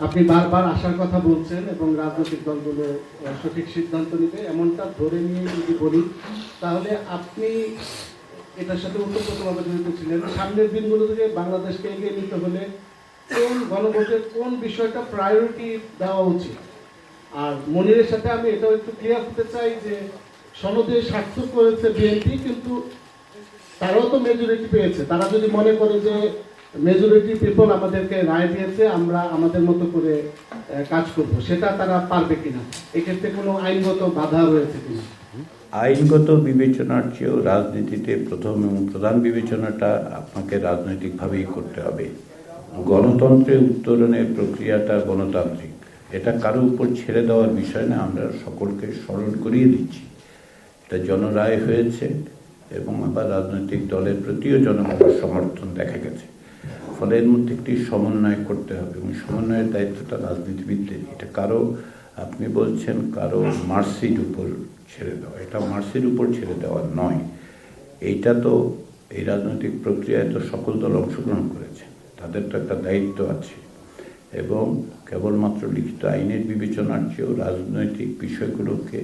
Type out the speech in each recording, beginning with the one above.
আপনি বারবার আসার কথা বলছেন এবং রাজনৈতিক দলগুলো সঠিক সিদ্ধান্ত নিবে এমনটা ধরে নিয়ে যদি বলি, তাহলে আপনি এটার সাথে ওতপ্রোতভাবে জড়িত ছিলেন। সামনের দিনগুলো থেকে বাংলাদেশকে এগিয়ে নিতে হলে কোন গণভোটের কোন বিষয়টা প্রায়োরিটি দেওয়া উচিত? আর মনিরের সাথে আমি এটাও একটু ক্লিয়ার করতে চাই যে সনদে স্বাক্ষর করেছে বিএনপি, কিন্তু তারাও তো মেজরিটি পেয়েছে। তারা যদি মনে করে যে মেজরিটি পিপল আমাদেরকে রায় দিয়েছে, আমরা আমাদের মতো করে কাজ করব, সেটা তারা পারবে কিনা? এক্ষেত্রে কোনো আইনগত বাধা রয়েছে কিনা? আইনগত বিবেচনার চেয়েও রাজনীতিতে প্রথম এবং প্রধান বিবেচনাটা আপনাকে রাজনৈতিকভাবেই করতে হবে। গণতন্ত্রের উত্তরণের প্রক্রিয়াটা গণতান্ত্রিক, এটা কারো উপর ছেড়ে দেওয়ার বিষয় না। আমরা সকলকে স্মরণ করিয়ে দিচ্ছি এটা জনরায় হয়েছে এবং আবার রাজনৈতিক দলের প্রতিও জনগণের সমর্থন দেখা গেছে। ফলে এর মধ্যে একটি সমন্বয় করতে হবে এবং সমন্বয়ের দায়িত্বটা রাজনীতিবিদদের। এটা কারো, আপনি বলছেন কারো মার্সির উপর ছেড়ে দেওয়া, এটা মার্সির উপর ছেড়ে দেওয়া নয়। এইটা তো এই রাজনৈতিক প্রক্রিয়ায় তো সকল দল অংশগ্রহণ করেছে, তাদের তো একটা দায়িত্ব আছে। এবং কেবলমাত্র লিখিত আইনের বিবেচনার চেয়েও রাজনৈতিক বিষয়গুলোকে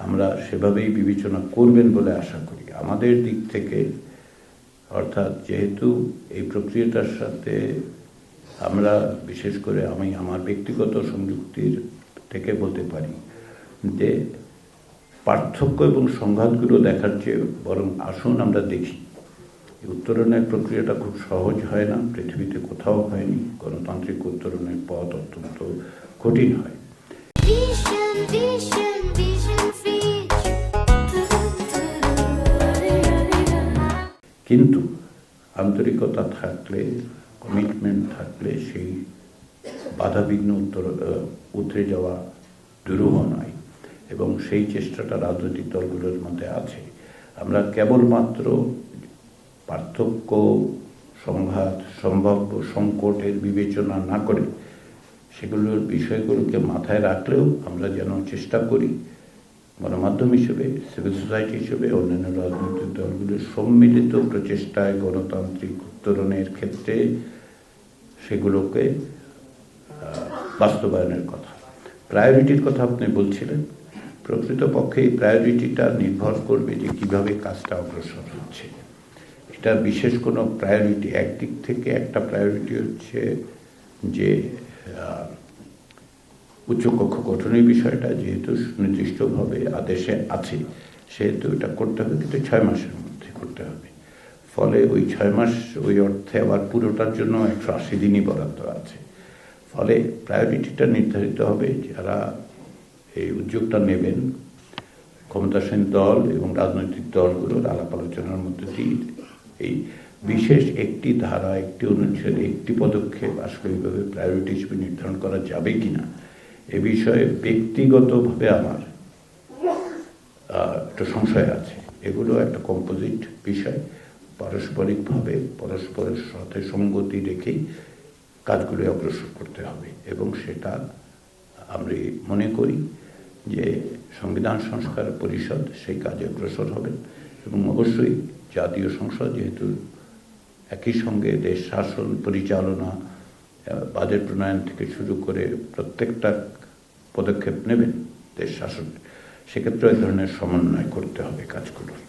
আমরা সেভাবেই বিবেচনা করবেন বলে আশা করি। আমাদের দিক থেকে, অর্থাৎ যেহেতু এই প্রক্রিয়াটার সাথে আমরা বিশেষ করে আমি আমার ব্যক্তিগত সংযুক্তির থেকে বলতে পারি যে পার্থক্য এবং সংঘাতগুলো দেখার চেয়ে বরং আসুন আমরা দেখি। উত্তরণের প্রক্রিয়াটা খুব সহজ হয় না, পৃথিবীতে কোথাও হয়নি। গণতান্ত্রিক উত্তরণের পথ অত্যন্ত কঠিন হয়। কিন্তু আন্তরিকতা থাকলে, কমিটমেন্ট থাকলে সেই বাধাবিঘ্ন উতরে যাওয়া দুরূহ নয় এবং সেই চেষ্টাটা রাজনৈতিক দলগুলোর মধ্যে আছে। আমরা কেবলমাত্র পার্থক্য, সংঘাত, সম্ভাব্য সংকটের বিবেচনা না করে সেগুলোর বিষয়গুলোকে মাথায় রাখলেও আমরা যেন চেষ্টা করি গণমাধ্যম হিসেবে, সিভিল সোসাইটি হিসেবে, অন্যান্য রাজনৈতিক দলগুলোর সম্মিলিত প্রচেষ্টায় গণতান্ত্রিক উত্তরণের ক্ষেত্রে সেগুলোকে বাস্তবায়নের কথা। প্রায়োরিটির কথা আপনি বলছিলেন, প্রকৃতপক্ষে এই প্রায়োরিটিটা নির্ভর করবে যে কিভাবে কাজটা অগ্রসর হচ্ছে। এটা বিশেষ কোনো প্রায়োরিটি, একদিক থেকে একটা প্রায়োরিটি হচ্ছে যে উচ্চকক্ষ গঠনের বিষয়টা যেহেতু সুনির্দিষ্টভাবে আদেশে আছে সেহেতু এটা করতে হবে, কিন্তু 6 মাসের মধ্যে করতে হবে। ফলে ওই 6 মাস ওই অর্থে আবার পুরোটার জন্য 180 দিনই বরাদ্দ আছে। ফলে প্রায়োরিটিটা নির্ধারিত হবে যারা এই উদ্যোগটা নেবেন, ক্ষমতাসীন দল এবং রাজনৈতিক দলগুলোর আলাপ আলোচনার মধ্যে দিয়ে এই বিশেষ একটি ধারা, একটি অনুচ্ছেদে, একটি পদক্ষেপ আসলে এইভাবে প্রায়োরিটি হিসেবে নির্ধারণ করা যাবে কিনা এ বিষয়ে ব্যক্তিগতভাবে আমার একটা সংশয় আছে। এগুলো একটা কম্পোজিট বিষয়, পারস্পরিকভাবে পরস্পরের সাথে সঙ্গতি রেখেই কাজগুলো অগ্রসর করতে হবে এবং সেটা আমরা মনে করি যে সংবিধান সংস্কার পরিষদ সেই কাজে অগ্রসর হবেন এবং অবশ্যই জাতীয় সংসদ যেহেতু একই সঙ্গে দেশ শাসন পরিচালনা, বাজেট প্রণয়ন থেকে শুরু করে প্রত্যেকটা পদক্ষেপ নেবেন দেশ শাসনের, সেক্ষেত্রে এই ধরনের সমন্বয় করতে হবে কাজগুলোর।